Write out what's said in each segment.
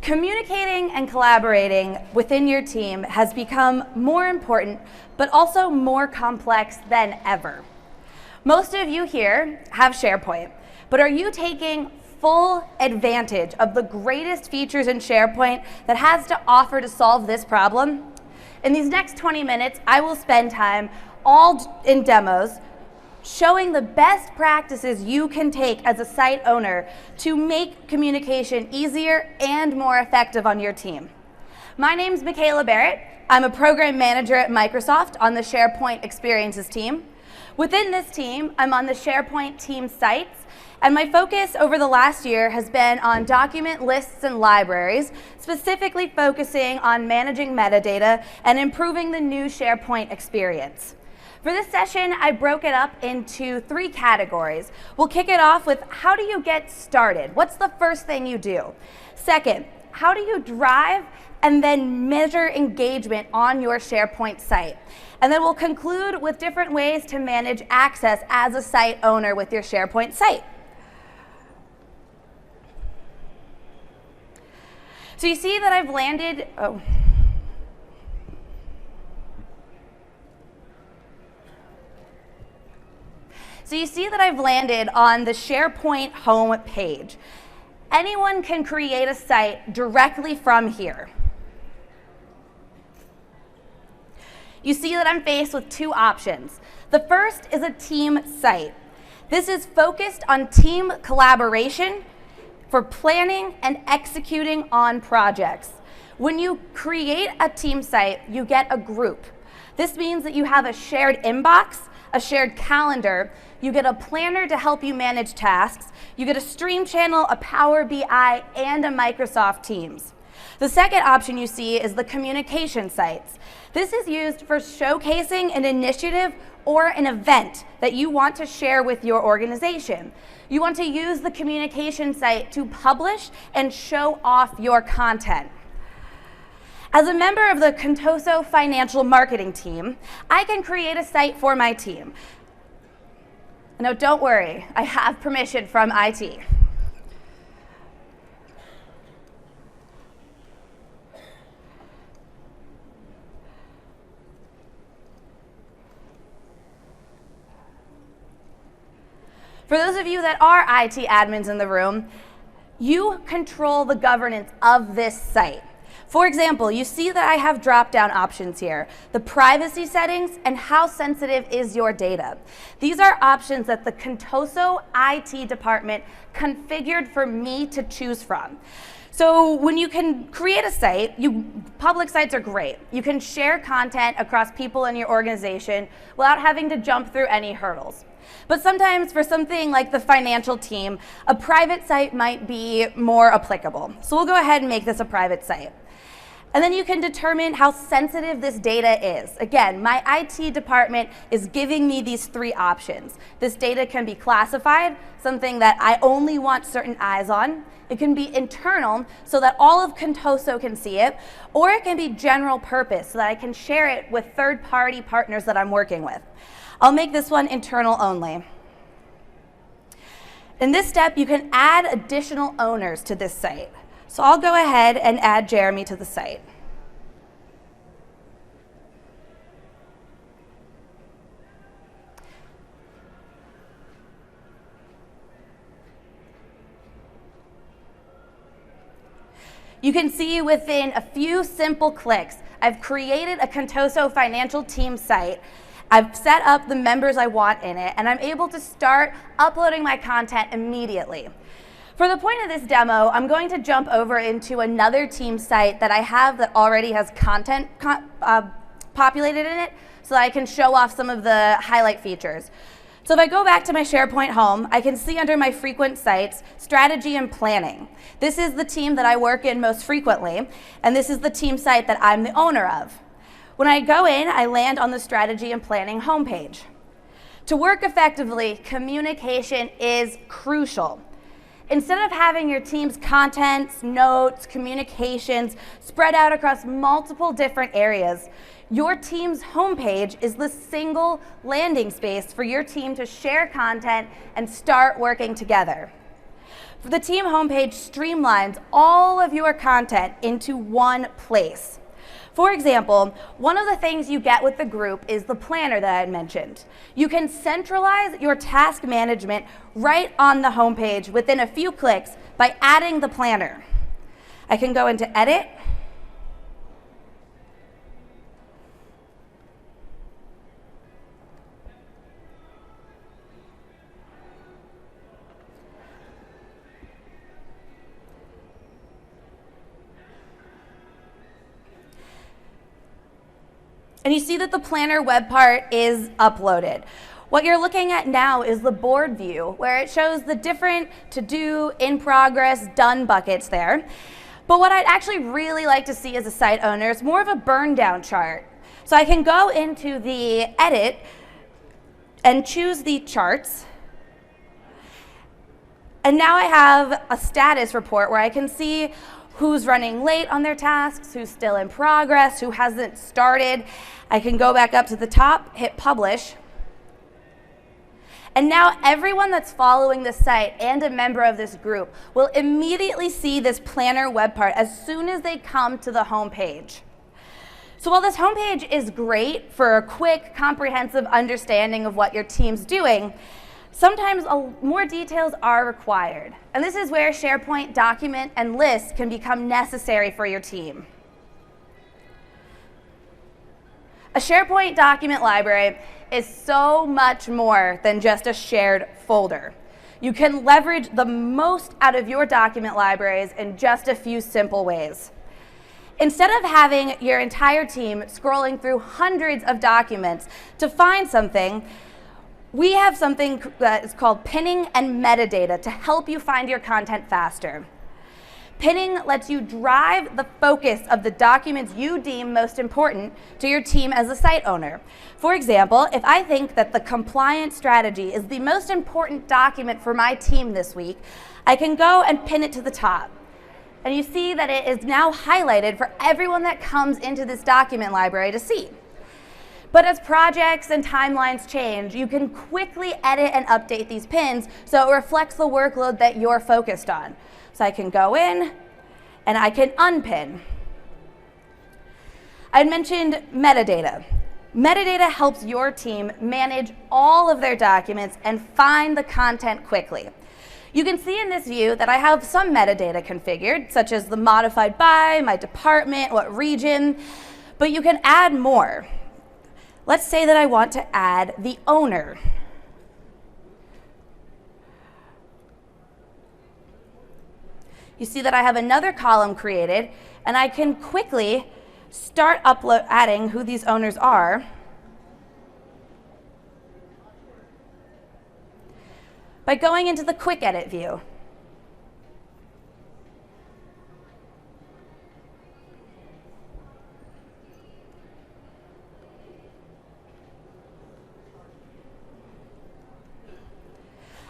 Communicating and collaborating within your team has become more important, but also more complex than ever. Most of you here have SharePoint, but are you taking full advantage of the greatest features in SharePoint that has to offer to solve this problem? In these next 20 minutes, I will spend time all in demos showing the best practices you can take as a site owner to make communication easier and more effective on your team. My name's Michaela Barrett. I'm a program manager at Microsoft on the SharePoint Experiences team. Within this team, I'm on the SharePoint team sites, and my focus over the last year has been on document lists and libraries, specifically focusing on managing metadata and improving the new SharePoint experience. For this session, I broke it up into 3 categories. We'll kick it off with how do you get started? What's the first thing you do? Second, how do you drive and then measure engagement on your SharePoint site? And then we'll conclude with different ways to manage access as a site owner with your SharePoint site. So you see that I've landed, So you see that I've landed on the SharePoint home page. Anyone can create a site directly from here. You see that I'm faced with 2 options. The first is a team site. This is focused on team collaboration for planning and executing on projects. When you create a team site, you get a group. This means that you have a shared inbox, a shared calendar, you get a planner to help you manage tasks, you get a stream channel, a Power BI, and a Microsoft Teams. The second option you see is the communication sites. This is used for showcasing an initiative or an event that you want to share with your organization. You want to use the communication site to publish and show off your content. As a member of the Contoso financial marketing team, I can create a site for my team. No, don't worry, I have permission from IT. For those of you that are IT admins in the room, you control the governance of this site. For example, you see that I have drop-down options here, the privacy settings and how sensitive is your data. These are options that the Contoso IT department configured for me to choose from. So when you can create a site, public sites are great. You can share content across people in your organization without having to jump through any hurdles. But sometimes for something like the financial team, a private site might be more applicable. So we'll go ahead and make this a private site. And then you can determine how sensitive this data is. Again, my IT department is giving me these 3 options. This data can be classified, something that I only want certain eyes on. It can be internal, so that all of Contoso can see it, or it can be general purpose, so that I can share it with third-party partners that I'm working with. I'll make this one internal only. In this step, you can add additional owners to this site. So I'll go ahead and add Jeremy to the site. You can see within a few simple clicks, I've created a Contoso financial team site. I've set up the members I want in it, and I'm able to start uploading my content immediately. For the point of this demo, I'm going to jump over into another team site that I have that already has content populated in it, so that I can show off some of the highlight features. So if I go back to my SharePoint home, I can see under my frequent sites, strategy and planning. This is the team that I work in most frequently, and this is the team site that I'm the owner of. When I go in, I land on the strategy and planning homepage. To work effectively, communication is crucial. Instead of having your team's contents, notes, communications spread out across multiple different areas, your team's homepage is the single landing space for your team to share content and start working together. The team homepage streamlines all of your content into one place. For example, one of the things you get with the group is the planner that I had mentioned. You can centralize your task management right on the homepage within a few clicks by adding the planner. I can go into Edit, and you see that the planner web part is uploaded. What you're looking at now is the board view, where it shows the different to-do, in progress, done buckets there. But what I'd actually really like to see as a site owner is more of a burn down chart. So I can go into the edit and choose the charts. And now I have a status report where I can see who's running late on their tasks, who's still in progress, who hasn't started. I can go back up to the top, hit publish. And now everyone that's following this site and a member of this group will immediately see this planner web part as soon as they come to the home page. So while this homepage is great for a quick, comprehensive understanding of what your team's doing, sometimes more details are required. And this is where SharePoint document and lists can become necessary for your team. A SharePoint document library is so much more than just a shared folder. You can leverage the most out of your document libraries in just a few simple ways. Instead of having your entire team scrolling through hundreds of documents to find something, we have something that is called pinning and metadata to help you find your content faster. Pinning lets you drive the focus of the documents you deem most important to your team as a site owner. For example, if I think that the compliance strategy is the most important document for my team this week, I can go and pin it to the top. And you see that it is now highlighted for everyone that comes into this document library to see. But as projects and timelines change, you can quickly edit and update these pins so it reflects the workload that you're focused on. So I can go in and I can unpin. I mentioned metadata. Metadata helps your team manage all of their documents and find the content quickly. You can see in this view that I have some metadata configured, such as the modified by, my department, what region, but you can add more. Let's say that I want to add the owner. You see that I have another column created, and I can quickly start adding who these owners are by going into the quick edit view.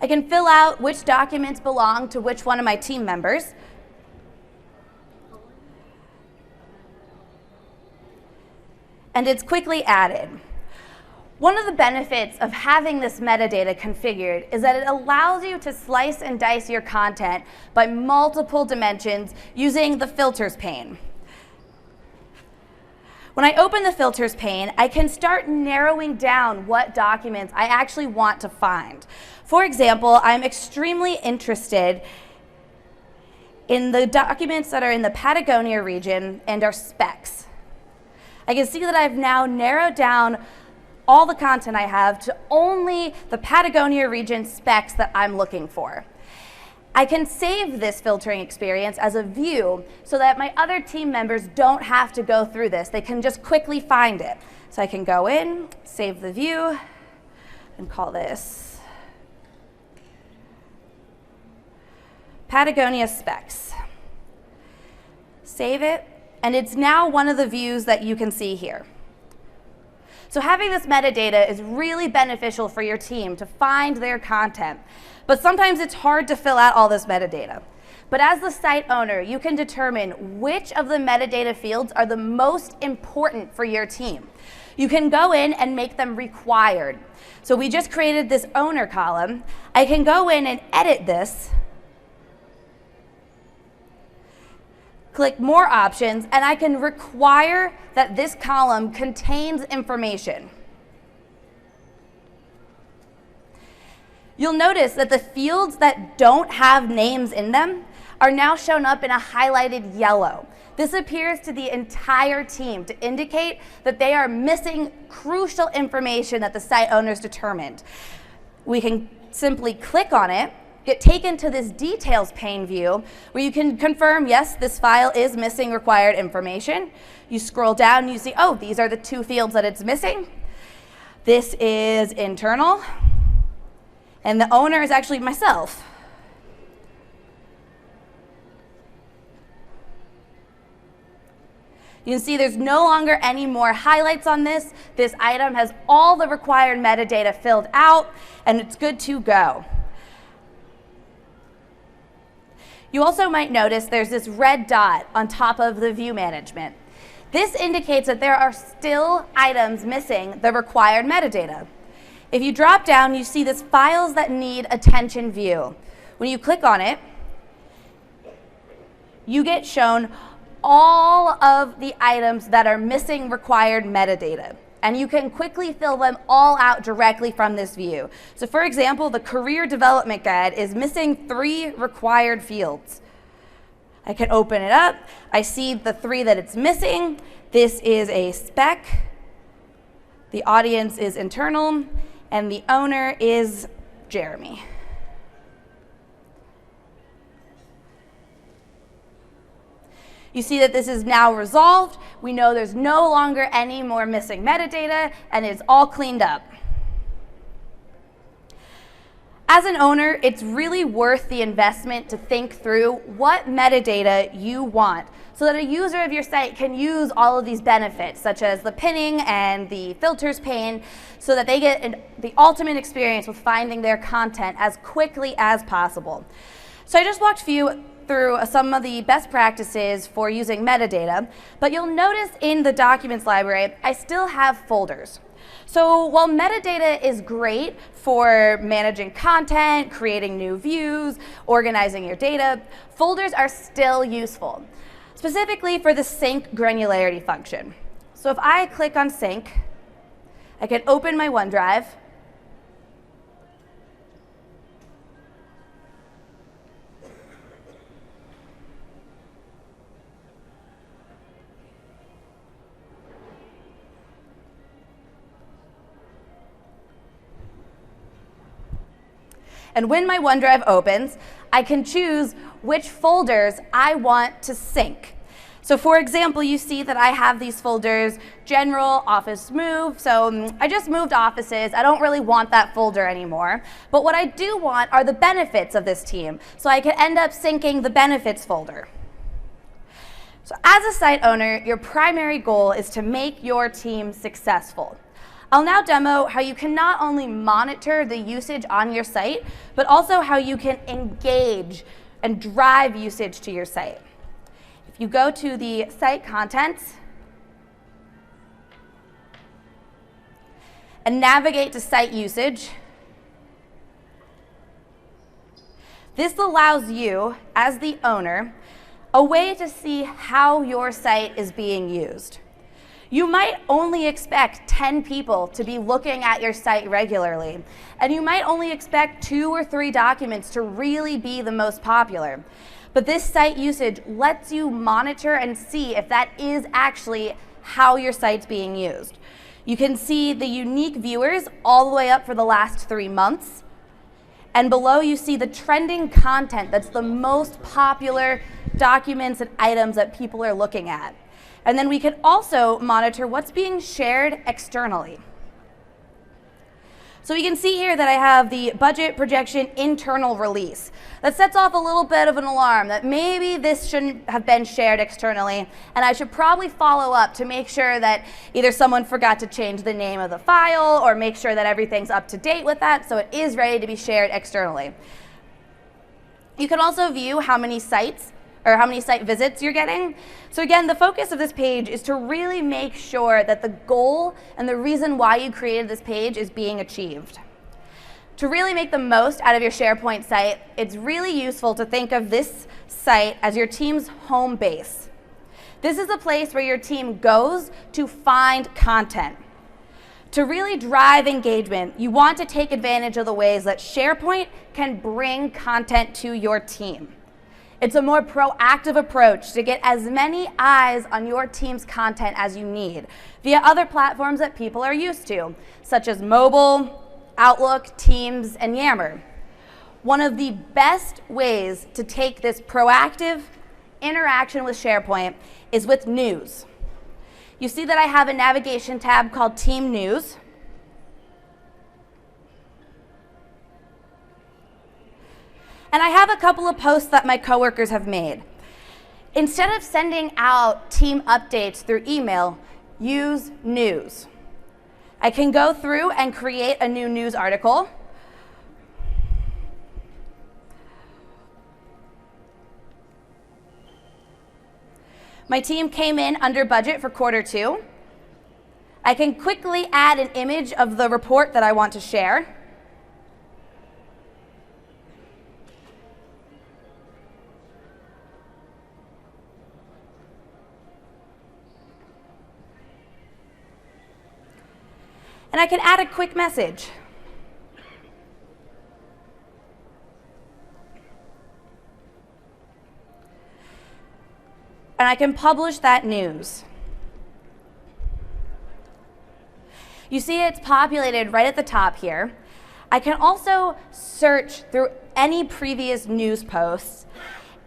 I can fill out which documents belong to which one of my team members. And it's quickly added. One of the benefits of having this metadata configured is that it allows you to slice and dice your content by multiple dimensions using the filters pane. When I open the filters pane, I can start narrowing down what documents I actually want to find. For example, I'm extremely interested in the documents that are in the Patagonia region and are specs. I can see that I've now narrowed down all the content I have to only the Patagonia region specs that I'm looking for. I can save this filtering experience as a view so that my other team members don't have to go through this. They can just quickly find it. So I can go in, save the view, and call this Patagonia specs. Save it, and it's now one of the views that you can see here. So having this metadata is really beneficial for your team to find their content, but sometimes it's hard to fill out all this metadata. But as the site owner, you can determine which of the metadata fields are the most important for your team. You can go in and make them required. So we just created this owner column. I can go in and edit this click More Options, and I can require that this column contains information. You'll notice that the fields that don't have names in them are now shown up in a highlighted yellow. This appears to the entire team to indicate that they are missing crucial information that the site owners determined. We can simply click on it, get taken to this details pane view where you can confirm, yes, this file is missing required information. You scroll down and you see, oh, these are the two fields that it's missing. This is internal, and the owner is actually myself. You can see there's no longer any more highlights on this. This item has all the required metadata filled out, and it's good to go. You also might notice there's this red dot on top of the view management. This indicates that there are still items missing the required metadata. If you drop down, you see this files that need attention view. When you click on it, you get shown all of the items that are missing required metadata, and you can quickly fill them all out directly from this view. So for example, the career development guide is missing 3 required fields. I can open it up. I see the 3 that it's missing. This is a spec, the audience is internal, and the owner is Jeremy. You see that this is now resolved. We know there's no longer any more missing metadata, and it's all cleaned up. As an owner, it's really worth the investment to think through what metadata you want so that a user of your site can use all of these benefits, such as the pinning and the filters pane, so that they get the ultimate experience with finding their content as quickly as possible. So I just walked through some of the best practices for using metadata, but you'll notice in the documents library, I still have folders. So while metadata is great for managing content, creating new views, organizing your data, folders are still useful, specifically for the sync granularity function. So if I click on sync, I can open my OneDrive, and when my OneDrive opens, I can choose which folders I want to sync. So for example, you see that I have these folders, General, Office Move. So I just moved offices. I don't really want that folder anymore. But what I do want are the benefits of this team. So I can end up syncing the benefits folder. So as a site owner, your primary goal is to make your team successful. I'll now demo how you can not only monitor the usage on your site, but also how you can engage and drive usage to your site. If you go to the site contents and navigate to site usage, this allows you, as the owner, a way to see how your site is being used. You might only expect 10 people to be looking at your site regularly, and you might only expect 2 or 3 documents to really be the most popular. But this site usage lets you monitor and see if that is actually how your site's being used. You can see the unique viewers all the way up for the last 3 months, and below you see the trending content that's the most popular documents and items that people are looking at. And then we can also monitor what's being shared externally. So we can see here that I have the budget projection internal release. That sets off a little bit of an alarm that maybe this shouldn't have been shared externally, and I should probably follow up to make sure that either someone forgot to change the name of the file or make sure that everything's up to date with that so it is ready to be shared externally. You can also view how many sites or how many site visits you're getting. So again, the focus of this page is to really make sure that the goal and the reason why you created this page is being achieved. To really make the most out of your SharePoint site, it's really useful to think of this site as your team's home base. This is a place where your team goes to find content. To really drive engagement, you want to take advantage of the ways that SharePoint can bring content to your team. It's a more proactive approach to get as many eyes on your team's content as you need via other platforms that people are used to, such as mobile, Outlook, Teams, and Yammer. One of the best ways to take this proactive interaction with SharePoint is with news. You see that I have a navigation tab called Team News. And I have a couple of posts that my coworkers have made. Instead of sending out team updates through email, use news. I can go through and create a new news article. My team came in under budget for Q2. I can quickly add an image of the report that I want to share. And I can add a quick message. And I can publish that news. You see it's populated right at the top here. I can also search through any previous news posts,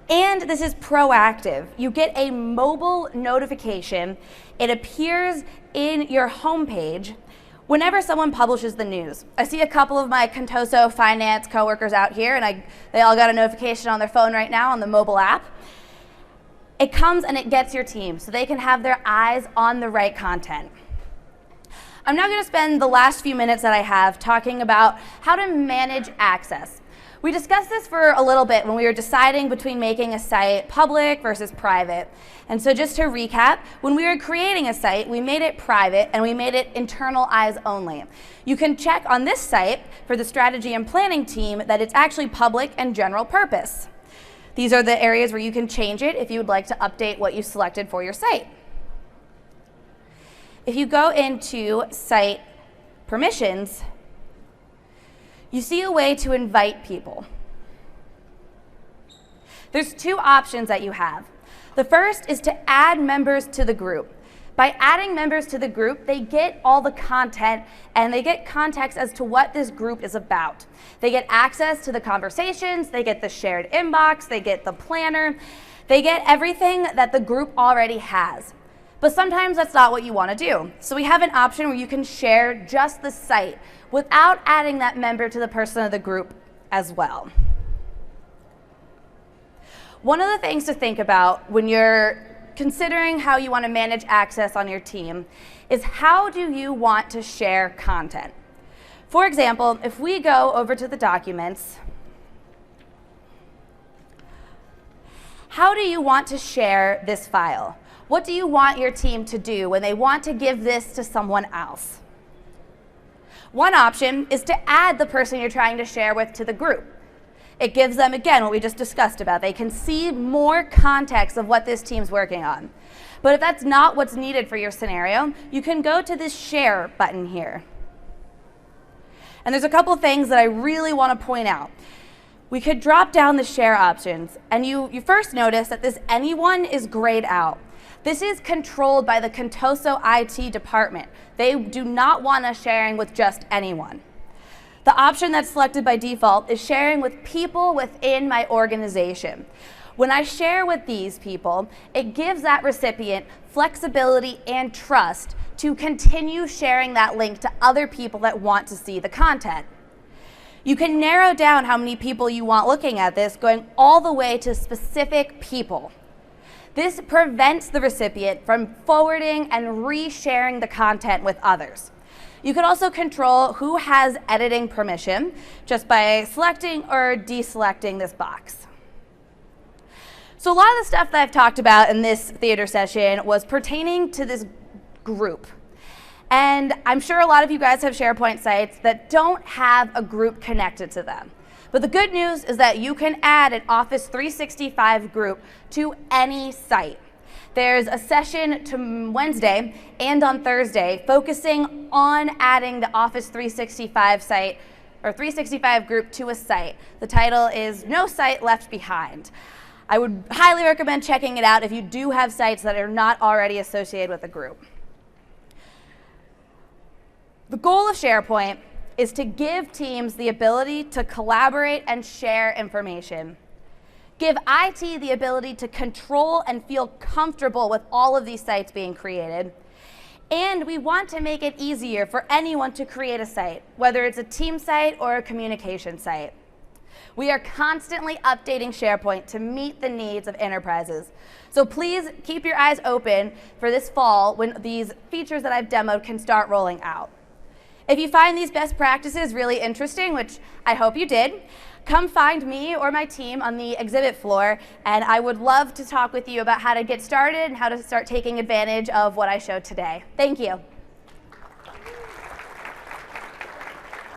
and this is proactive. You get a mobile notification. It appears in your homepage whenever someone publishes the news. I see a couple of my Contoso finance coworkers out here, and they all got a notification on their phone right now on the mobile app. It comes and it gets your team so they can have their eyes on the right content. I'm now going to spend the last few minutes that I have talking about how to manage access. We discussed this for a little bit when we were deciding between making a site public versus private. And so just to recap, when we were creating a site, we made it private and we made it internal eyes only. You can check on this site for the strategy and planning team that it's actually public and general purpose. These are the areas where you can change it if you would like to update what you selected for your site. If you go into site permissions, you see a way to invite people. There's two options that you have. The first is to add members to the group. By adding members to the group, they get all the content and they get context as to what this group is about. They get access to the conversations, they get the shared inbox, they get the planner, they get everything that the group already has. But sometimes that's not what you want to do. So we have an option where you can share just the site without adding that member to the person of the group as well. One of the things to think about when you're considering how you want to manage access on your team is how do you want to share content? For example, if we go over to the documents, how do you want to share this file? What do you want your team to do when they want to give this to someone else? One option is to add the person you're trying to share with to the group. It gives them, again, what we just discussed about. They can see more context of what this team's working on. But if that's not what's needed for your scenario, you can go to this share button here. And there's a couple things that I really want to point out. We could drop down the share options, and you first notice that this anyone is grayed out. This is controlled by the Contoso IT department. They do not want us sharing with just anyone. The option that's selected by default is sharing with people within my organization. When I share with these people, it gives that recipient flexibility and trust to continue sharing that link to other people that want to see the content. You can narrow down how many people you want looking at this, going all the way to specific people. This prevents the recipient from forwarding and resharing the content with others. You can also control who has editing permission just by selecting or deselecting this box. So a lot of the stuff that I've talked about in this theater session was pertaining to this group. And I'm sure a lot of you guys have SharePoint sites that don't have a group connected to them. But the good news is that you can add an Office 365 group to any site. There's a session Wednesday and on Thursday focusing on adding the Office 365 site or 365 group to a site. The title is No Site Left Behind. I would highly recommend checking it out if you do have sites that are not already associated with a group. The goal of SharePoint is to give teams the ability to collaborate and share information. Give IT the ability to control and feel comfortable with all of these sites being created. And we want to make it easier for anyone to create a site, whether it's a team site or a communication site. We are constantly updating SharePoint to meet the needs of enterprises. So please keep your eyes open for this fall when these features that I've demoed can start rolling out. If you find these best practices really interesting, which I hope you did, come find me or my team on the exhibit floor, and I would love to talk with you about how to get started and how to start taking advantage of what I showed today. Thank you.